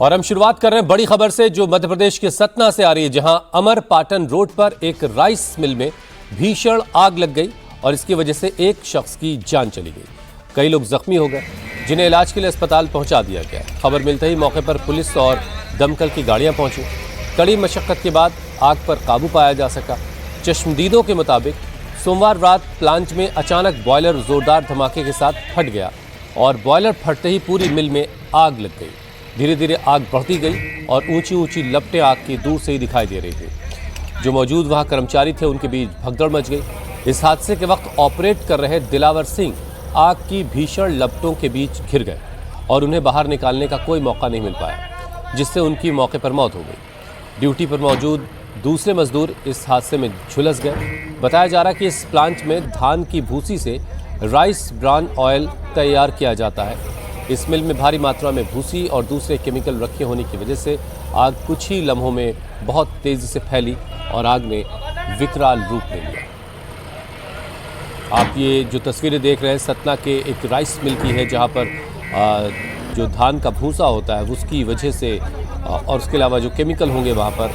और हम शुरुआत कर रहे हैं बड़ी खबर से जो मध्य प्रदेश के सतना से आ रही है, जहां अमरपाटन रोड पर एक राइस मिल में भीषण आग लग गई और इसकी वजह से एक शख्स की जान चली गई। कई लोग जख्मी हो गए जिन्हें इलाज के लिए अस्पताल पहुंचा दिया गया। खबर मिलते ही मौके पर पुलिस और दमकल की गाड़ियां पहुंची। कड़ी मशक्कत के बाद आग पर काबू पाया जा सका। चश्मदीदों के मुताबिक सोमवार रात प्लांट में अचानक बॉयलर जोरदार धमाके के साथ फट गया और बॉयलर फटते ही पूरी मिल में आग लग गई। धीरे धीरे आग बढ़ती गई और ऊंची ऊंची लपटें आग की दूर से ही दिखाई दे रही थी। जो मौजूद वहां कर्मचारी थे उनके बीच भगदड़ मच गई। इस हादसे के वक्त ऑपरेट कर रहे दिलावर सिंह आग की भीषण लपटों के बीच घिर गए और उन्हें बाहर निकालने का कोई मौका नहीं मिल पाया, जिससे उनकी मौके पर मौत हो गई। ड्यूटी पर मौजूद दूसरे मजदूर इस हादसे में झुलस गए। बताया जा रहा है कि इस प्लांट में धान की भूसी से राइस ब्रान ऑयल तैयार किया जाता है। इस मिल में भारी मात्रा में भूसी और दूसरे केमिकल रखे होने की वजह से आग कुछ ही लम्हों में बहुत तेजी से फैली और आग ने विकराल रूप ले लिया। आप ये जो तस्वीरें देख रहे हैं सतना के एक राइस मिल की है, जहां पर जो धान का भूसा होता है उसकी वजह से और उसके अलावा जो केमिकल होंगे वहां पर,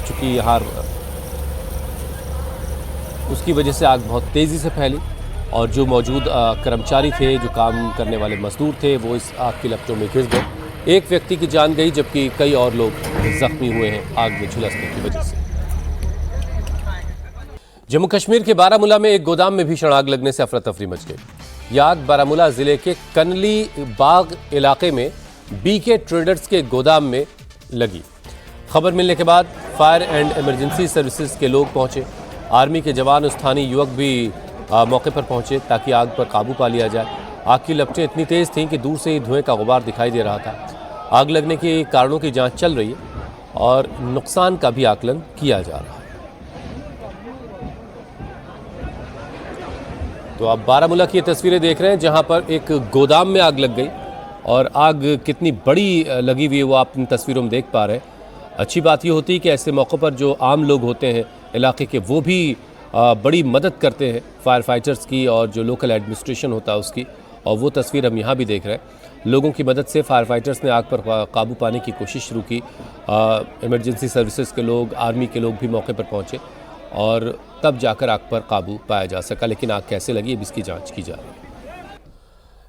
चूँकि यहाँ उसकी वजह से आग बहुत तेज़ी से फैली और जो मौजूद कर्मचारी थे, जो काम करने वाले मजदूर थे, वो इस आग की लपटों में घिस गए। एक व्यक्ति की जान गई जबकि कई और लोग जख्मी हुए हैं आग में झुलसने की वजह से। जम्मू कश्मीर के बारामूला में एक गोदाम में भीषण आग लगने से अफरा तफरी मच गई। यह आग बारामूला जिले के कनली बाग इलाके में बीके ट्रेडर्स के गोदाम में लगी। खबर मिलने के बाद फायर एंड इमरजेंसी सर्विसेज के लोग पहुंचे। आर्मी के जवान और स्थानीय युवक भी मौके पर पहुंचे ताकि आग पर काबू पा लिया जाए। आग की लपटें इतनी तेज़ थीं कि दूर से ही धुएं का गुबार दिखाई दे रहा था। आग लगने के कारणों की जांच चल रही है और नुकसान का भी आकलन किया जा रहा है। तो आप बारामूला की तस्वीरें देख रहे हैं जहां पर एक गोदाम में आग लग गई और आग कितनी बड़ी लगी हुई है वो आप इन तस्वीरों में देख पा रहे हैं। अच्छी बात ये होती है कि ऐसे मौक़ों पर जो आम लोग होते हैं इलाके के, वो भी बड़ी मदद करते हैं फायर फाइटर्स की और जो लोकल एडमिनिस्ट्रेशन होता है उसकी। और वो तस्वीर हम यहाँ भी देख रहे हैं। लोगों की मदद से फायर फाइटर्स ने आग पर काबू पाने की कोशिश शुरू की। इमरजेंसी सर्विसेज के लोग, आर्मी के लोग भी मौके पर पहुँचे और तब जाकर आग पर काबू पाया जा सका। लेकिन आग कैसे लगी अब इसकी जांच की जा रही है।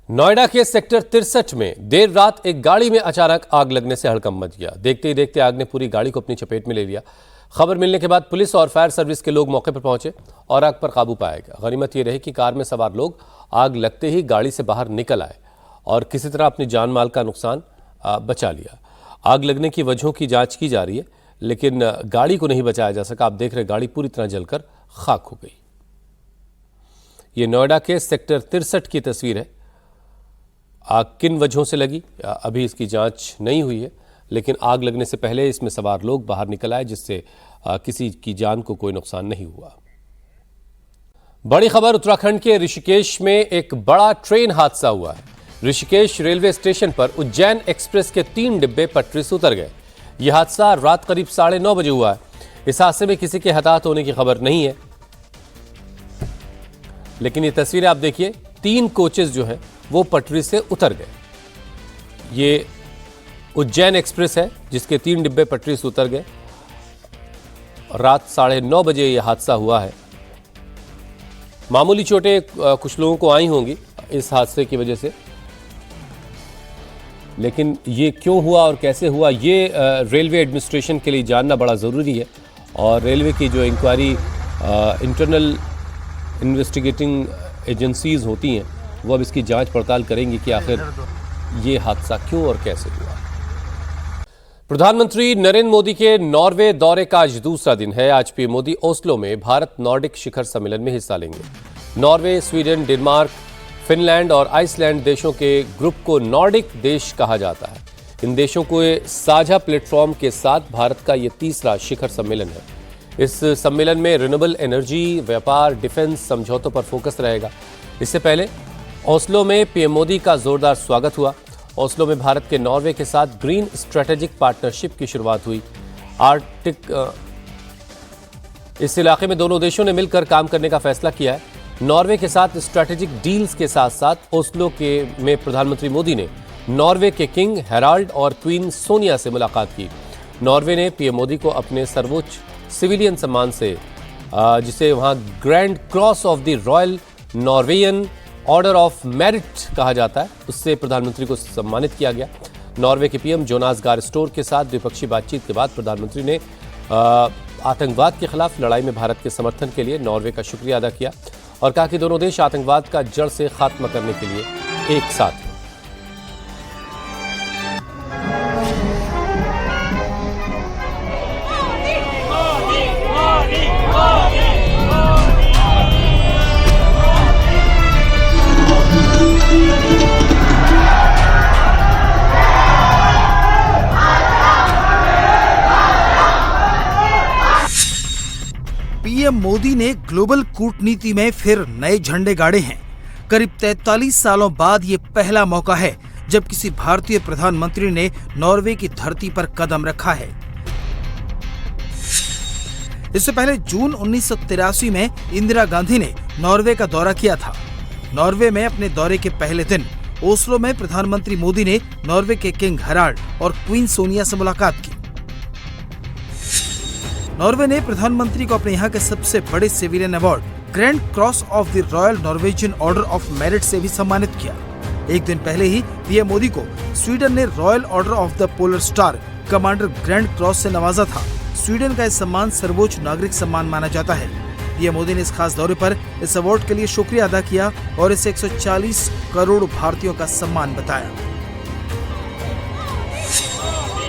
नोएडा के सेक्टर 63 में देर रात एक गाड़ी में अचानक आग लगने से हड़कंप मच गया। देखते ही देखते आग ने पूरी गाड़ी को अपनी चपेट में ले लिया। खबर मिलने के बाद पुलिस और फायर सर्विस के लोग मौके पर पहुंचे और आग पर काबू पाया गया। गनीमत यह रही कि कार में सवार लोग आग लगते ही गाड़ी से बाहर निकल आए और किसी तरह अपनी जान माल का नुकसान बचा लिया। आग लगने की वजहों की जांच की जा रही है, लेकिन गाड़ी को नहीं बचाया जा सका। आप देख रहे गाड़ी पूरी तरह जलकर खाक हो गई। ये नोएडा के सेक्टर 63 की तस्वीर है। आग किन वजहों से लगी अभी इसकी जांच नहीं हुई है, लेकिन आग लगने से पहले इसमें सवार लोग बाहर निकल आए जिससे किसी की जान को कोई नुकसान नहीं हुआ। बड़ी खबर उत्तराखंड के ऋषिकेश में एक बड़ा ट्रेन हादसा हुआ है। ऋषिकेश रेलवे स्टेशन पर उज्जैन एक्सप्रेस के 3 डिब्बे पटरी से उतर गए। यह हादसा रात करीब 9:30 बजे हुआ है। इस हादसे में किसी के हताहत होने की खबर नहीं है, लेकिन ये तस्वीरें आप देखिए, 3 कोचेस जो हैं वो पटरी से उतर गए। ये उज्जैन एक्सप्रेस है जिसके 3 डिब्बे पटरी से उतर गए। रात 9:30 बजे यह हादसा हुआ है। मामूली चोटें कुछ लोगों को आई होंगी इस हादसे की वजह से, लेकिन ये क्यों हुआ और कैसे हुआ ये रेलवे एडमिनिस्ट्रेशन के लिए जानना बड़ा ज़रूरी है। और रेलवे की जो इंक्वायरी इंटरनल इन्वेस्टिगेटिंग एजेंसीज होती हैं वो अब इसकी जांच पड़ताल करेंगी कि आखिर ये हादसा क्यों और कैसे हुआ। प्रधानमंत्री नरेंद्र मोदी के नॉर्वे दौरे का आज दूसरा दिन है। आज पीएम मोदी ओस्लो में भारत नॉर्डिक शिखर सम्मेलन में हिस्सा लेंगे। नॉर्वे, स्वीडन, डेनमार्क, फिनलैंड और आइसलैंड देशों के ग्रुप को नॉर्डिक देश कहा जाता है। इन देशों को साझा प्लेटफॉर्म के साथ भारत का ये तीसरा शिखर सम्मेलन है। इस सम्मेलन में रिन्यूएबल एनर्जी, व्यापार, डिफेंस समझौतों पर फोकस रहेगा। इससे पहले ओस्लो में पीएम मोदी का जोरदार स्वागत हुआ। ओस्लो में भारत के नॉर्वे के साथ ग्रीन स्ट्रेटेजिक पार्टनरशिप की शुरुआत हुई। आर्कटिक इस इलाके में दोनों देशों ने मिलकर काम करने का फैसला किया है। नॉर्वे के साथ स्ट्रेटेजिक डील्स के साथ साथ ओस्लो में प्रधानमंत्री मोदी ने नॉर्वे के किंग हेराल्ड और क्वीन सोनिया से मुलाकात की। नॉर्वे ने पीएम मोदी को अपने सर्वोच्च सिविलियन सम्मान से जिसे वहां grand cross of the royal Norwegian order of merit कहा जाता है, उससे प्रधानमंत्री को सम्मानित किया गया। नॉर्वे के पीएम जोनास गार स्टोर के साथ द्विपक्षीय बातचीत के बाद प्रधानमंत्री ने आतंकवाद के खिलाफ लड़ाई में भारत के समर्थन के लिए नॉर्वे का शुक्रिया अदा किया और कहा कि दोनों देश आतंकवाद का जड़ से खात्मा करने के लिए एक साथ हैं। पीएम मोदी ने ग्लोबल कूटनीति में फिर नए झंडे गाड़े हैं। करीब 43 सालों बाद ये पहला मौका है जब किसी भारतीय प्रधानमंत्री ने नॉर्वे की धरती पर कदम रखा है। इससे पहले जून 1983 में इंदिरा गांधी ने नॉर्वे का दौरा किया था। नॉर्वे में अपने दौरे के पहले दिन ओस्लो में प्रधानमंत्री मोदी ने नॉर्वे के किंग हेराल्ड और क्वीन सोनिया से मुलाकात की। नॉर्वे ने प्रधानमंत्री को अपने यहाँ के सबसे बड़े civilian award grand cross of the royal Norwegian order of merit से भी सम्मानित किया। एक दिन पहले ही पीएम मोदी को स्वीडन ने royal order of the polar star commander grand cross से नवाजा था। स्वीडन का यह सम्मान सर्वोच्च नागरिक सम्मान माना जाता है। पीएम मोदी ने इस खास दौरे पर इस अवार्ड के लिए शुक्रिया अदा किया और इसे 140 करोड़ भारतीयों का सम्मान बताया।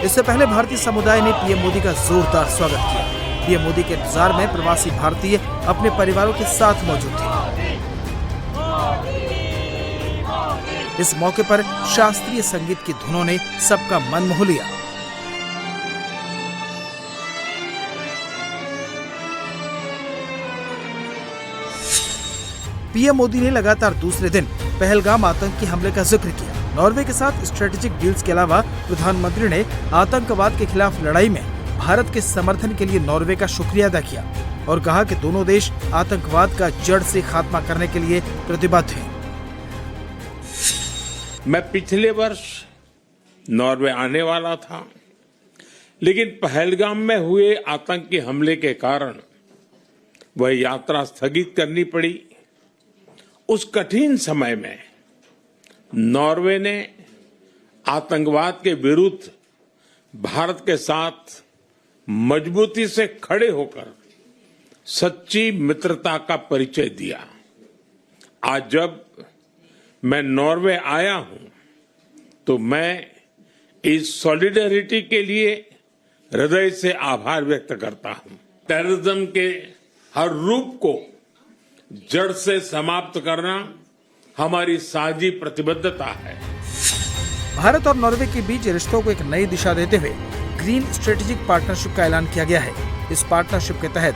इससे पहले भारतीय समुदाय ने पीएम मोदी का जोरदार स्वागत किया। पीएम मोदी के इंतजार में प्रवासी भारतीय अपने परिवारों के साथ मौजूद थे। इस मौके पर शास्त्रीय संगीत की धुनों ने सबका मन मोह लिया। पीएम मोदी ने लगातार दूसरे दिन पहलगाम आतंकी हमले का जिक्र किया। नॉर्वे के साथ स्ट्रेटेजिक डील्स के अलावा प्रधानमंत्री ने आतंकवाद के खिलाफ लड़ाई में भारत के समर्थन के लिए नॉर्वे का शुक्रिया अदा किया और कहा कि दोनों देश आतंकवाद का जड़ से खात्मा करने के लिए प्रतिबद्ध हैं। मैं पिछले वर्ष नॉर्वे आने वाला था, लेकिन पहलगाम में हुए आतंकी हमले के कारण वह यात्रा स्थगित करनी पड़ी। उस कठिन समय में नॉर्वे ने आतंकवाद के विरुद्ध भारत के साथ मजबूती से खड़े होकर सच्ची मित्रता का परिचय दिया। आज जब मैं नॉर्वे आया हूं तो मैं इस सॉलिडेरिटी के लिए हृदय से आभार व्यक्त करता हूं। टेररिज्म के हर रूप को जड़ से समाप्त करना हमारी साझी प्रतिबद्धता है। भारत और नॉर्वे के बीच रिश्तों को एक नई दिशा देते हुए ग्रीन स्ट्रेटेजिक पार्टनरशिप का ऐलान किया गया है। इस पार्टनरशिप के तहत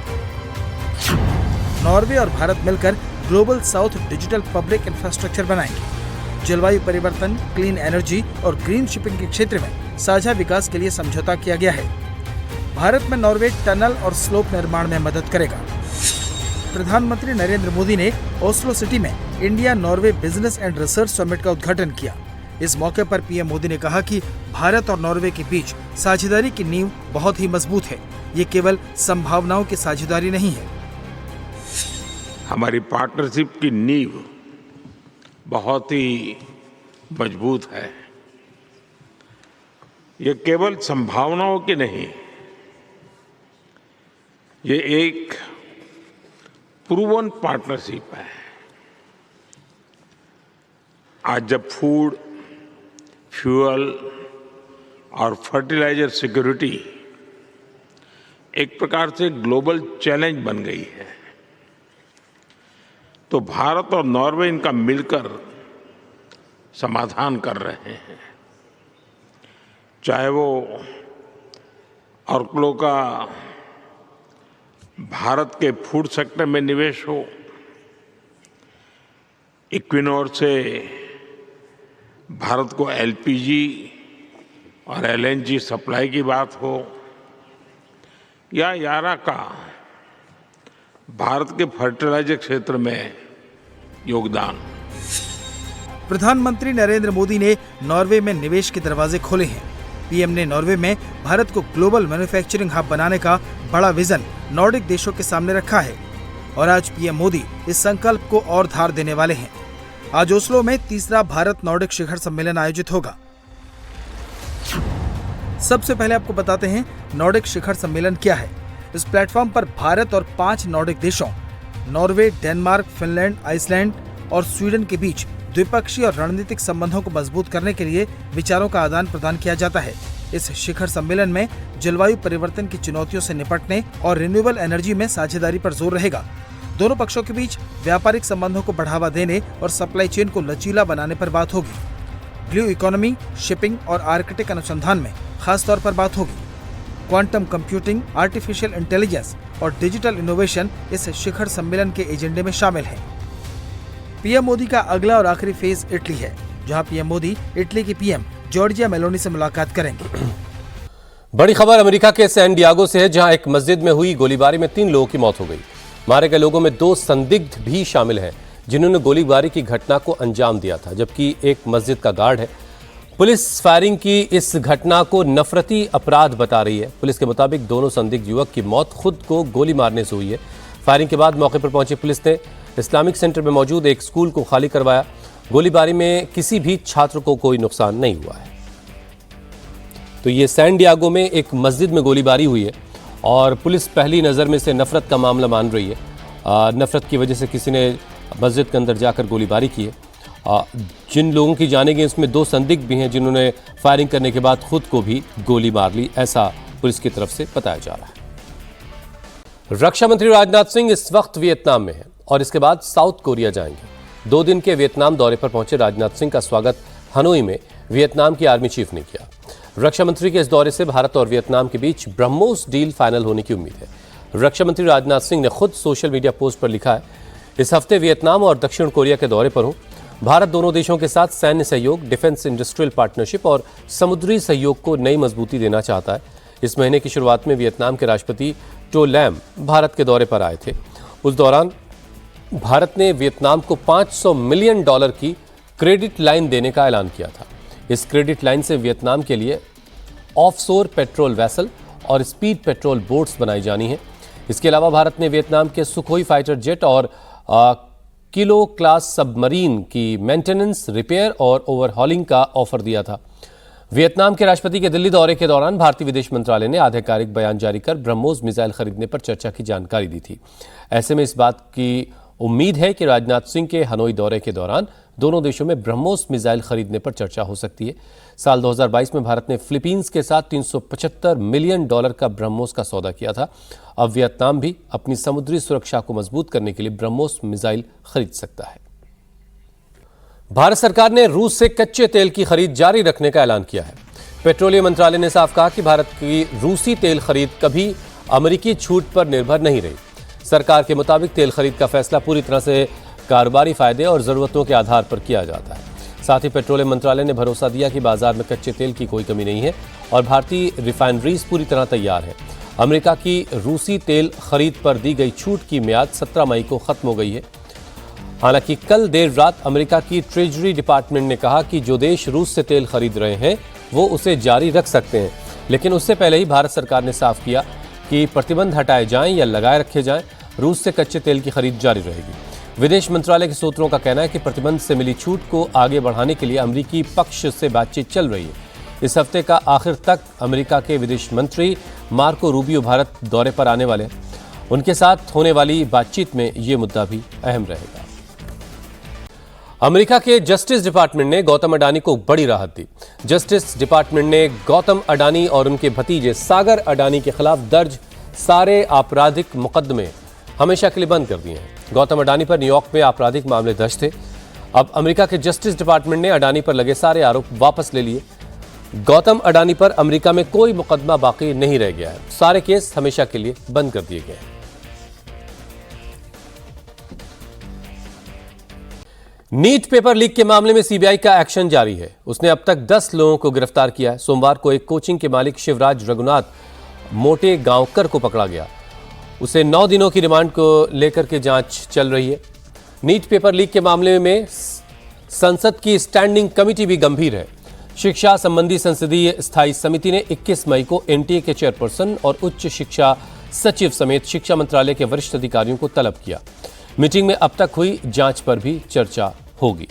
नॉर्वे और भारत मिलकर global south digital public infrastructure बनाएंगे। जलवायु परिवर्तन, क्लीन एनर्जी और ग्रीन शिपिंग के क्षेत्र में साझा विकास के लिए समझौता किया गया है। भारत में नॉर्वे टनल और स्लोप निर्माण में मदद करेगा। प्रधानमंत्री नरेंद्र मोदी ने ओस्लो सिटी में India Norway business and research summit का उद्घाटन किया। इस मौके पर पीएम मोदी ने कहा कि भारत और नॉर्वे के बीच साझेदारी की नींव बहुत ही मजबूत है। ये केवल संभावनाओं की साझेदारी नहीं है। हमारी पार्टनरशिप की नींव बहुत ही मजबूत है। ये केवल संभावनाओं की नहीं, ये एक प्रूवन पार्टनरशिप है। आज जब फूड, फ्यूल और फर्टिलाइजर सिक्योरिटी एक प्रकार से ग्लोबल चैलेंज बन गई है, तो भारत और नॉर्वे इनका मिलकर समाधान कर रहे हैं। चाहे वो ऑर्कलो का भारत के फूड सेक्टर में निवेश हो, इक्विनोर से भारत को एलपीजी और एलएनजी सप्लाई की बात हो, या यारा का भारत के फर्टिलाइजर क्षेत्र में योगदान। प्रधानमंत्री नरेंद्र मोदी ने नॉर्वे में निवेश के दरवाजे खोले हैं। पीएम ने नॉर्वे में भारत को ग्लोबल मैन्युफैक्चरिंग हब बनाने का बड़ा विजन नॉर्डिक देशों के सामने रखा है और आज पीएम मोदी इस संकल्प को और धार देने वाले हैं। आज ओस्लो में तीसरा भारत नॉर्डिक शिखर सम्मेलन आयोजित होगा। सबसे पहले आपको बताते हैं नॉर्डिक शिखर सम्मेलन क्या है। इस प्लेटफॉर्म पर भारत और 5 नॉर्डिक देशों नॉर्वे, डेनमार्क, फिनलैंड, आइसलैंड और स्वीडन के बीच द्विपक्षीय और रणनीतिक संबंधों को मजबूत करने के लिए विचारों का आदान प्रदान किया जाता है। इस शिखर सम्मेलन में जलवायु परिवर्तन की चुनौतियों से निपटने और रिन्यूएबल एनर्जी में साझेदारी पर जोर रहेगा। दोनों पक्षों के बीच व्यापारिक संबंधों को बढ़ावा देने और सप्लाई चेन को लचीला बनाने पर बात होगी। ब्लू इकोनॉमी, शिपिंग और आर्कटिक अनुसंधान में खास तौर पर बात होगी। क्वांटम कंप्यूटिंग, आर्टिफिशियल इंटेलिजेंस और डिजिटल इनोवेशन इस शिखर सम्मेलन के एजेंडे में शामिल है। पीएम मोदी का अगला और आखिरी फेज इटली है, जहां पीएम मोदी इटली के पीएम जॉर्जिया मेलोनी से मुलाकात करेंगे। बड़ी खबर अमेरिका के सैन डियागो से है, जहां एक मस्जिद में हुई गोलीबारी में 3 लोगों की मौत हो गई। मारे गए लोगों में 2 संदिग्ध भी शामिल हैं, जिन्होंने गोलीबारी की घटना को अंजाम दिया था, जबकि एक मस्जिद का गार्ड है। पुलिस फायरिंग की इस घटना को नफरती अपराध बता रही है। पुलिस के मुताबिक दोनों संदिग्ध युवक की मौत खुद को गोली मारने से हुई है। फायरिंग के बाद मौके पर पहुंची पुलिस ने इस्लामिक सेंटर में मौजूद एक स्कूल को खाली करवाया। गोलीबारी में किसी भी छात्र को कोई नुकसान नहीं हुआ है। तो ये सैन डियागो में एक मस्जिद में गोलीबारी हुई है और पुलिस पहली नज़र में से नफरत का मामला मान रही है। नफरत की वजह से किसी ने मस्जिद के अंदर जाकर गोलीबारी की है। जिन लोगों की जाने गई इसमें 2 संदिग्ध भी हैं, जिन्होंने फायरिंग करने के बाद खुद को भी गोली मार ली, ऐसा पुलिस की तरफ से बताया जा रहा है। रक्षा मंत्री राजनाथ सिंह इस वक्त वियतनाम में हैं और इसके बाद साउथ कोरिया जाएंगे। 2 दिन के वियतनाम दौरे पर पहुंचे राजनाथ सिंह का स्वागत हनोई में वियतनाम की आर्मी चीफ ने किया। रक्षा मंत्री के इस दौरे से भारत और वियतनाम के बीच ब्रह्मोस डील फाइनल होने की उम्मीद है। रक्षा मंत्री राजनाथ सिंह ने खुद सोशल मीडिया पोस्ट पर लिखा है, इस हफ्ते वियतनाम और दक्षिण कोरिया के दौरे पर हूं। भारत दोनों देशों के साथ सैन्य सहयोग, डिफेंस इंडस्ट्रियल पार्टनरशिप और समुद्री सहयोग को नई मजबूती देना चाहता है। इस महीने की शुरुआत में वियतनाम के राष्ट्रपति टो लैम भारत के दौरे पर आए थे। उस दौरान भारत ने वियतनाम को $500 मिलियन की क्रेडिट लाइन देने का ऐलान किया था। इस क्रेडिट लाइन से वियतनाम के लिए ऑफशोर पेट्रोल वेसल और स्पीड पेट्रोल बोट्स बनाई जानी है। इसके अलावा भारत ने वियतनाम के सुखोई फाइटर जेट और किलो क्लास सबमरीन की मेंटेनेंस, रिपेयर और ओवरहॉलिंग का ऑफर दिया था। वियतनाम के राष्ट्रपति के दिल्ली दौरे के दौरान भारतीय विदेश मंत्रालय ने आधिकारिक बयान जारी कर ब्रह्मोस मिसाइल खरीदने पर चर्चा की जानकारी दी थी। ऐसे में इस बात की उम्मीद है कि राजनाथ सिंह के हनोई दौरे के दौरान दोनों देशों में ब्रह्मोस मिसाइल खरीदने पर चर्चा हो सकती है। साल 2022 में भारत ने फिलीपींस के साथ $375 मिलियन का ब्रह्मोस का सौदा किया था। अब वियतनाम भी अपनी समुद्री सुरक्षा को मजबूत करने के लिए ब्रह्मोस मिसाइल खरीद सकता है। भारत सरकार ने रूस से कच्चे तेल की खरीद जारी रखने का ऐलान किया है। पेट्रोलियम मंत्रालय ने साफ कहा कि भारत की रूसी तेल खरीद कभी अमेरिकी छूट पर निर्भर नहीं रही। सरकार के मुताबिक तेल खरीद का फैसला पूरी तरह से कारोबारी फायदे और जरूरतों के आधार पर किया जाता है। साथ ही पेट्रोलियम मंत्रालय ने भरोसा दिया कि बाजार में कच्चे तेल की कोई कमी नहीं है और भारतीय रिफाइनरीज पूरी तरह तैयार है। अमेरिका की रूसी तेल खरीद पर दी गई छूट की मियाद 17 मई को खत्म हो गई है। हालांकि कल देर रात अमेरिका की ट्रेजरी डिपार्टमेंट ने कहा कि जो देश रूस से तेल खरीद रहे हैं वो उसे जारी रख सकते हैं, लेकिन उससे पहले ही भारत सरकार ने साफ किया कि प्रतिबंध हटाए जाएं या लगाए रखे जाएं, रूस से कच्चे तेल की खरीद जारी रहेगी। विदेश मंत्रालय के सूत्रों का कहना है कि प्रतिबंध से मिली छूट को आगे बढ़ाने के लिए अमेरिकी पक्ष से बातचीत चल रही है। इस हफ्ते का आखिर तक अमेरिका के विदेश मंत्री मार्को रूबियो भारत दौरे पर आने वाले हैं। उनके साथ होने वाली बातचीत में ये मुद्दा भी अहम रहेगा। अमेरिका के जस्टिस डिपार्टमेंट ने गौतम अडानी को बड़ी राहत दी। जस्टिस डिपार्टमेंट ने गौतम अडानी और उनके भतीजे सागर अडानी के खिलाफ दर्ज सारे आपराधिक मुकदमे हमेशा के लिए बंद कर दिए हैं। गौतम अडानी पर न्यूयॉर्क में आपराधिक मामले दर्ज थे। अब अमेरिका के जस्टिस डिपार्टमेंट ने अडानी पर लगे सारे आरोप वापस ले लिए। गौतम अडानी पर अमेरिका में कोई मुकदमा बाकी नहीं रह गया है। सारे केस हमेशा के लिए बंद कर दिए गए हैं। नीट पेपर लीक के मामले में सीबीआई का एक्शन जारी है। उसने अब तक 10 लोगों को गिरफ्तार किया है। सोमवार को एक कोचिंग के मालिक शिवराज रघुनाथ मोटे गांवकर को पकड़ा गया। उसे 9 दिनों की रिमांड को लेकर के जांच चल रही है। नीट पेपर लीक के मामले में संसद की स्टैंडिंग कमेटी भी गंभीर है। शिक्षा संबंधी संसदीय स्थायी समिति ने 21 मई को एनटीए के चेयरपर्सन और उच्च शिक्षा सचिव समेत शिक्षा मंत्रालय के वरिष्ठ अधिकारियों को तलब किया। मीटिंग में अब तक हुई जांच पर भी चर्चा होगी।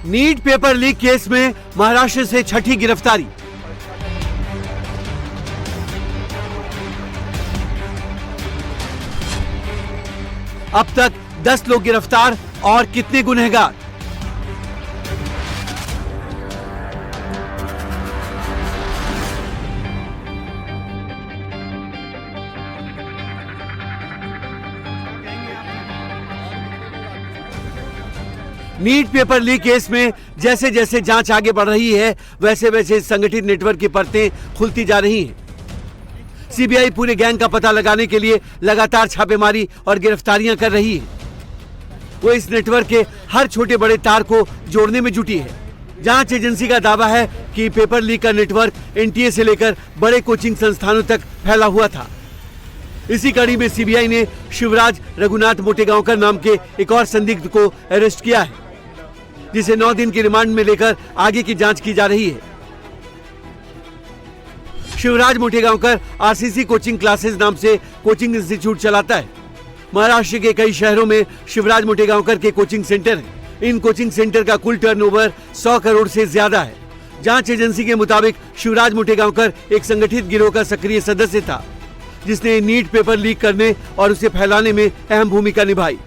नीट पेपर लीक केस में महाराष्ट्र से छठी गिरफ्तारी। अब तक 10 लोग गिरफ्तार और कितने गुनहगार। नीट पेपर लीक केस में जैसे जैसे जांच आगे बढ़ रही है, वैसे वैसे संगठित नेटवर्क की परतें खुलती जा रही हैं। सीबीआई पूरे गैंग का पता लगाने के लिए लगातार छापेमारी और गिरफ्तारियां कर रही है। वो इस नेटवर्क के हर छोटे बड़े तार को जोड़ने में जुटी है। जांच एजेंसी का दावा है कि पेपर लीक का नेटवर्क एनटीए से लेकर बड़े कोचिंग संस्थानों तक फैला हुआ था। इसी कड़ी में सीबीआई ने शिवराज रघुनाथ मोटेगांवकर नाम के एक और संदिग्ध को अरेस्ट किया है, जिसे 9 दिन की रिमांड में लेकर आगे की जांच की जा रही है। Shivraj Motegaonkar RCC coaching classes नाम से कोचिंग इंस्टीट्यूट चलाता है। महाराष्ट्र के कई शहरों में शिवराज मोटेगांवकर के कोचिंग सेंटर हैं। इन कोचिंग सेंटर का कुल टर्नओवर 100 करोड़ से ज्यादा है। जांच एजेंसी के मुताबिक शिवराज मोटेगांवकर एक संगठित गिरोह का सक्रिय सदस्य था, जिसने नीट पेपर लीक करने और उसे फैलाने में अहम भूमिका निभाई।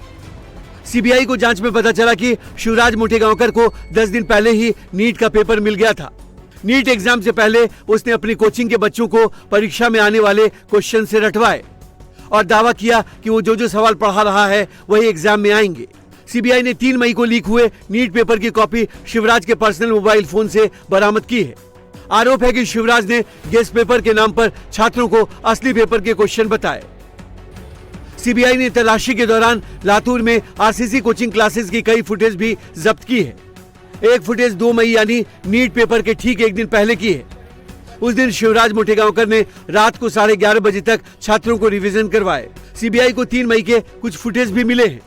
सीबीआई को जांच में पता चला कि शिवराज मोटेगांवकर को 10 दिन पहले ही नीट का पेपर मिल गया था। नीट एग्जाम से पहले उसने अपनी कोचिंग के बच्चों को परीक्षा में आने वाले क्वेश्चन से रटवाए और दावा किया कि वो जो सवाल पढ़ा रहा है वही एग्जाम में आएंगे। सीबीआई ने 3 मई को लीक हुए नीट पेपर की कॉपी शिवराज के पर्सनल मोबाइल फोन से बरामद की है। आरोप है कि शिवराज ने गेस्ट पेपर के नाम पर छात्रों को असली पेपर के क्वेश्चन बताए। सीबीआई ने तलाशी के दौरान लातूर में आरसीसी कोचिंग क्लासेस की कई फुटेज भी जब्त की है। एक फुटेज 2 मई यानी नीट पेपर के ठीक एक दिन पहले की है। उस दिन शिवराज मोटेगांवकर ने रात को 11:30 बजे तक छात्रों को रिवीजन करवाए। सीबीआई को 3 मई के कुछ फुटेज भी मिले हैं।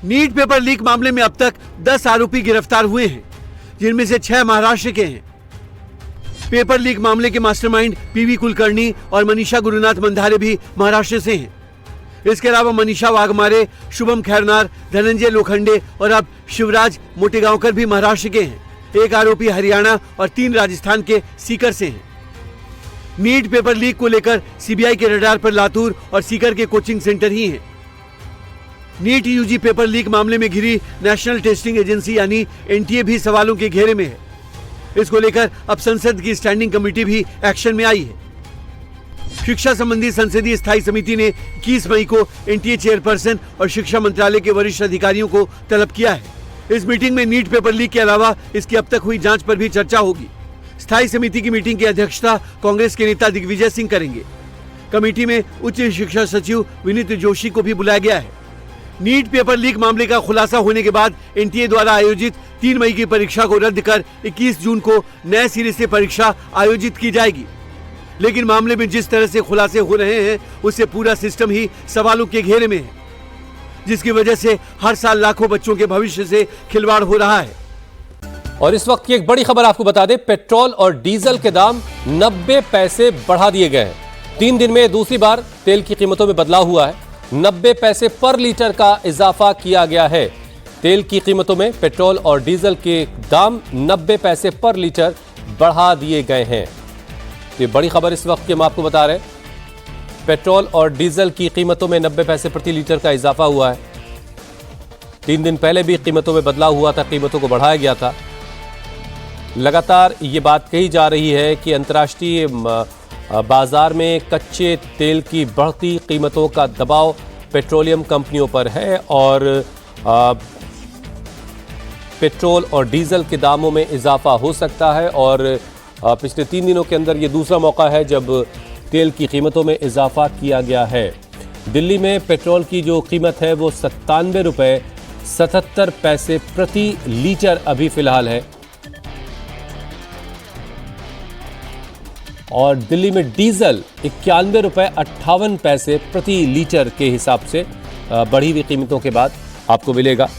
नीट पेपर लीक मामले में अब तक 10 आरोपी गिरफ्तार हुए हैं, जिनमें से 6 महाराष्ट्र के हैं। पेपर लीक मामले के मास्टरमाइंड पीवी कुलकर्णी और मनीषा गुरुनाथ मंधारे भी महाराष्ट्र से हैं। इसके अलावा मनीषा वाघमारे, शुभम खैरनार, धनंजय लोखंडे और अब शिवराज मोटेगांवकर भी महाराष्ट्र के हैं। एक आरोपी हरियाणा और 3 राजस्थान के सीकर से हैं। नीट पेपर लीक को लेकर सीबीआई के रडार पर लातूर और सीकर के कोचिंग सेंटर ही हैं। नीट यूजी पेपर लीक मामले में घिरी नेशनल टेस्टिंग एजेंसी यानी एनटीए भी सवालों के घेरे में है। इसको लेकर अब संसद की स्टैंडिंग कमेटी भी एक्शन में आई है। शिक्षा संबंधी संसदीय स्थायी समिति ने 21 मई को एनटीए चेयरपर्सन और शिक्षा मंत्रालय के वरिष्ठ अधिकारियों को तलब किया है। इस मीटिंग में नीट पेपर लीक के अलावा इसकी अब तक हुई जांच पर भी चर्चा होगी। स्थायी समिति की मीटिंग की अध्यक्षता कांग्रेस के नेता दिग्विजय सिंह करेंगे। कमेटी में उच्च शिक्षा सचिव विनीत जोशी को भी बुलाया गया है। नीट पेपर लीक मामले का खुलासा होने के बाद एनटीए द्वारा आयोजित 3 मई की परीक्षा को रद्द कर 21 जून को नए सिरे से परीक्षा आयोजित की जाएगी। लेकिन मामले में जिस तरह से खुलासे हो रहे हैं, उससे पूरा सिस्टम ही सवालों के घेरे में है, जिसकी वजह से हर साल लाखों बच्चों के भविष्य से खिलवाड़ हो रहा है। और इस वक्त की एक बड़ी खबर आपको बता दें, पेट्रोल और डीजल के दाम 90 पैसे बढ़ा दिए गए हैं। 3 दिन में दूसरी बार तेल की कीमतों में बदलाव हुआ है। 90 पैसे पर लीटर का इजाफा किया गया है। तेल की कीमतों में पेट्रोल और डीजल के दाम 90 पैसे पर लीटर बढ़ा दिए गए हैं। तो ये बड़ी खबर इस वक्त की हम आपको बता रहे हैं। पेट्रोल और डीजल की कीमतों में 90 पैसे प्रति लीटर का इजाफा हुआ है। 3 दिन पहले भी कीमतों में बदलाव हुआ था, कीमतों को बढ़ाया गया था। लगातार ये बात कही जा रही है कि अंतर्राष्ट्रीय बाजार में कच्चे तेल की बढ़ती कीमतों का दबाव पेट्रोलियम कंपनियों पर है और पेट्रोल और डीजल के दामों में इजाफा हो सकता है। और पिछले 3 दिनों के अंदर ये दूसरा मौका है जब तेल की कीमतों में इजाफा किया गया है। दिल्ली में पेट्रोल की जो कीमत है वो 97 रुपये 77 पैसे प्रति लीटर अभी फिलहाल है। और दिल्ली में डीजल 91 रुपये 58 पैसे प्रति लीटर के हिसाब से बढ़ी हुई कीमतों के बाद आपको मिलेगा।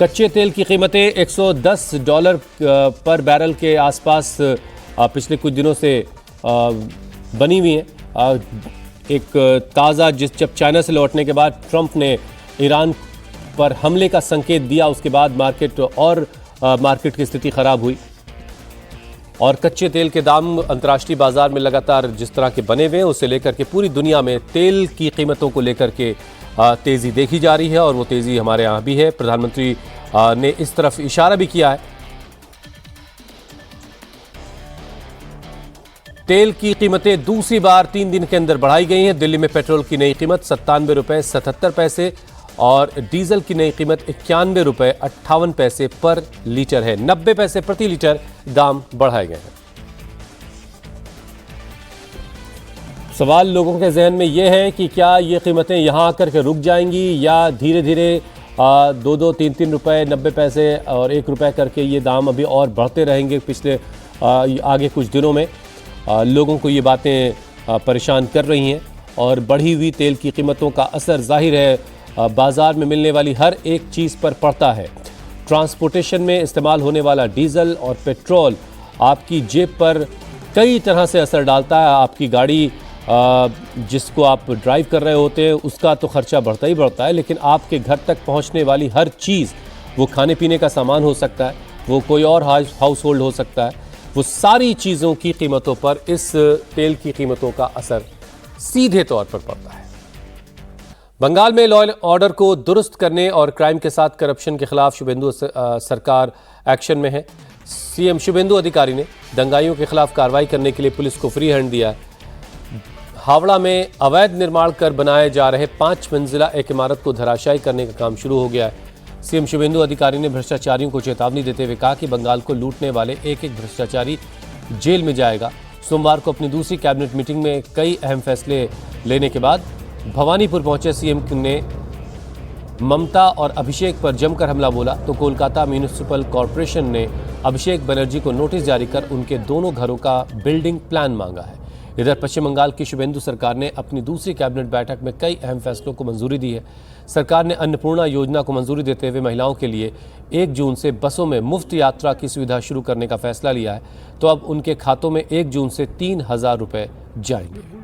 कच्चे तेल की कीमतें $110 पर बैरल के आसपास पिछले कुछ दिनों से बनी हुई हैं। एक ताज़ा जब चाइना से लौटने के बाद ट्रंप ने ईरान पर हमले का संकेत दिया, उसके बाद मार्केट की स्थिति खराब हुई और कच्चे तेल के दाम अंतर्राष्ट्रीय बाजार में लगातार जिस तरह के बने हुए हैं उससे लेकर के पूरी दुनिया में तेल की कीमतों को लेकर के तेज़ी देखी जा रही है और वो तेज़ी हमारे यहाँ भी है। प्रधानमंत्री ने इस तरफ इशारा भी किया है। तेल की कीमतें दूसरी बार 3 दिन के अंदर बढ़ाई गई हैं। दिल्ली में पेट्रोल की नई कीमत 97 रुपये 77 पैसे और डीजल की नई कीमत 91 रुपये 58 पैसे पर लीटर है। 90 पैसे प्रति लीटर दाम बढ़ाए गए हैं। सवाल लोगों के जहन में यह है कि क्या ये कीमतें यहाँ आकर के रुक जाएंगी या धीरे धीरे 2-2, 3-3 रुपये 90 पैसे और 1 रुपये करके ये दाम अभी और बढ़ते रहेंगे। पिछले आगे कुछ दिनों में लोगों को ये बातें परेशान कर रही हैं और बढ़ी हुई तेल की कीमतों का असर जाहिर है बाज़ार में मिलने वाली हर एक चीज़ पर पड़ता है। ट्रांसपोर्टेशन में इस्तेमाल होने वाला डीजल और पेट्रोल आपकी जेब पर कई तरह से असर डालता है। आपकी गाड़ी जिसको आप ड्राइव कर रहे होते हैं उसका तो खर्चा बढ़ता ही बढ़ता है, लेकिन आपके घर तक पहुंचने वाली हर चीज़, वो खाने पीने का सामान हो सकता है, वो कोई और हाउस होल्ड हो सकता है, वो सारी चीज़ों की कीमतों पर इस तेल की कीमतों का असर सीधे तौर पर पड़ता है। बंगाल में लॉ एंड ऑर्डर को दुरुस्त करने और क्राइम के साथ करप्शन के खिलाफ शुभेंदु सरकार एक्शन में है। सीएम शुभेंदु अधिकारी ने दंगाइयों के खिलाफ कार्रवाई करने के लिए पुलिस को फ्री हैंड दिया है। हावड़ा में अवैध निर्माण कर बनाए जा रहे 5 मंजिला एक इमारत को धराशायी करने का काम शुरू हो गया है। सीएम शुभेंदु अधिकारी ने भ्रष्टाचारियों को चेतावनी देते हुए कहा कि बंगाल को लूटने वाले एक एक भ्रष्टाचारी जेल में जाएगा। सोमवार को अपनी दूसरी कैबिनेट मीटिंग में कई अहम फैसले लेने के बाद भवानीपुर पहुंचे सीएम ने ममता और अभिषेक पर जमकर हमला बोला तो कोलकाता म्यूनिसिपल कॉरपोरेशन ने अभिषेक बनर्जी को नोटिस जारी कर उनके दोनों घरों का बिल्डिंग प्लान मांगा है। इधर पश्चिम बंगाल की शुभेंदु सरकार ने अपनी दूसरी कैबिनेट बैठक में कई अहम फैसलों को मंजूरी दी है। सरकार ने अन्नपूर्णा योजना को मंजूरी देते हुए महिलाओं के लिए 1 जून से बसों में मुफ्त यात्रा की सुविधा शुरू करने का फैसला लिया है, तो अब उनके खातों में 1 जून से 3,000 रुपये जाएंगे।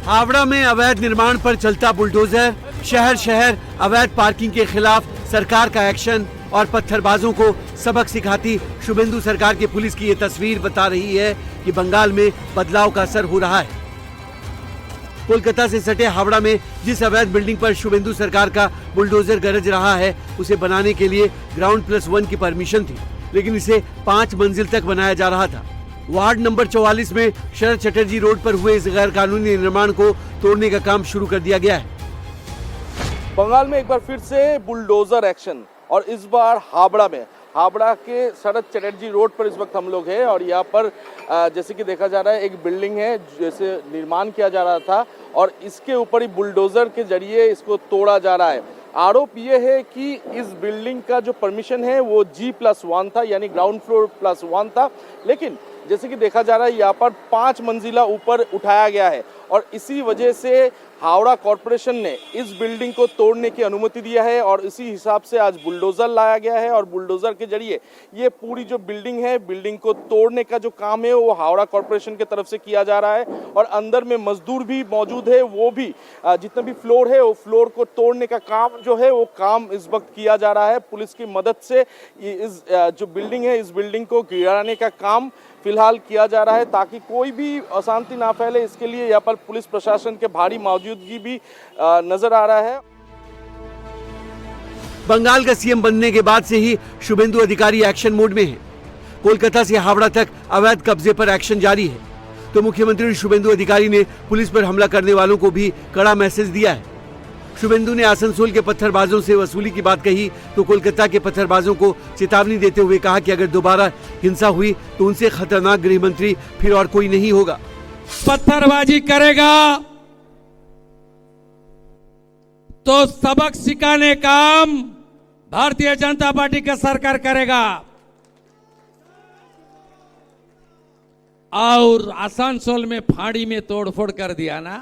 हावड़ा में अवैध निर्माण पर चलता बुलडोजर, शहर शहर अवैध पार्किंग के खिलाफ सरकार का एक्शन और पत्थरबाजों को सबक सिखाती शुभेंदु सरकार की पुलिस की ये तस्वीर बता रही है कि बंगाल में बदलाव का असर हो रहा है। कोलकाता से सटे हावड़ा में जिस अवैध बिल्डिंग पर शुभेंदु सरकार का बुलडोजर गरज रहा है, उसे बनाने के लिए ग्राउंड +1 की परमिशन थी, लेकिन इसे 5 मंजिल तक बनाया जा रहा था। वार्ड नंबर 44 में शरद चटर्जी रोड पर हुए इस गैर कानूनी निर्माण को तोड़ने का काम शुरू कर दिया गया है। बंगाल में एक बार फिर से बुलडोजर एक्शन और इस बार हावड़ा में, हावड़ा के शरद चटर्जी रोड पर इस वक्त हम लोग हैं और यहाँ पर जैसे कि देखा जा रहा है एक बिल्डिंग है जैसे निर्माण किया जा रहा था और इसके ऊपर ही बुलडोजर के जरिए इसको तोड़ा जा रहा है। आरोप ये है कि इस बिल्डिंग का जो परमिशन है वो G+1 था, यानी ग्राउंड फ्लोर +1 था, लेकिन जैसे कि देखा जा रहा है यहाँ पर 5 मंजिला ऊपर उठाया गया है और इसी वजह से हावड़ा कॉरपोरेशन ने इस बिल्डिंग को तोड़ने की अनुमति दिया है और इसी हिसाब से आज बुलडोजर लाया गया है और बुलडोजर के जरिए ये पूरी जो बिल्डिंग है, बिल्डिंग को तोड़ने का जो काम है वो हावड़ा कॉरपोरेशन की तरफ से किया जा रहा है और अंदर में मजदूर भी मौजूद है, वो भी जितना भी फ्लोर है वो फ्लोर को तोड़ने का काम जो है वो काम इस वक्त किया जा रहा है। पुलिस की मदद से इस जो बिल्डिंग है इस बिल्डिंग को गिराने का काम फिलहाल किया जा रहा है ताकि कोई भी अशांति ना फैले। इसके लिए यहाँ पर पुलिस प्रशासन के भारी मौजूदगी भी नजर आ रहा है। बंगाल का सीएम बनने के बाद से ही शुभेंदु अधिकारी एक्शन मोड में है। कोलकाता से हावड़ा तक अवैध कब्जे पर एक्शन जारी है, तो मुख्यमंत्री शुभेंदु अधिकारी ने पुलिस पर हमला करने वालों को भी कड़ा मैसेज दिया है। शुभेंदु ने आसनसोल के पत्थरबाजों से वसूली की बात कही तो कोलकाता के पत्थरबाजों को चेतावनी देते हुए कहा कि अगर दोबारा हिंसा हुई तो उनसे खतरनाक गृह मंत्री फिर और कोई नहीं होगा। पत्थरबाजी करेगा तो सबक सिखाने काम भारतीय जनता पार्टी का सरकार करेगा। और आसनसोल में फाड़ी में तोड़फोड़ कर दिया ना,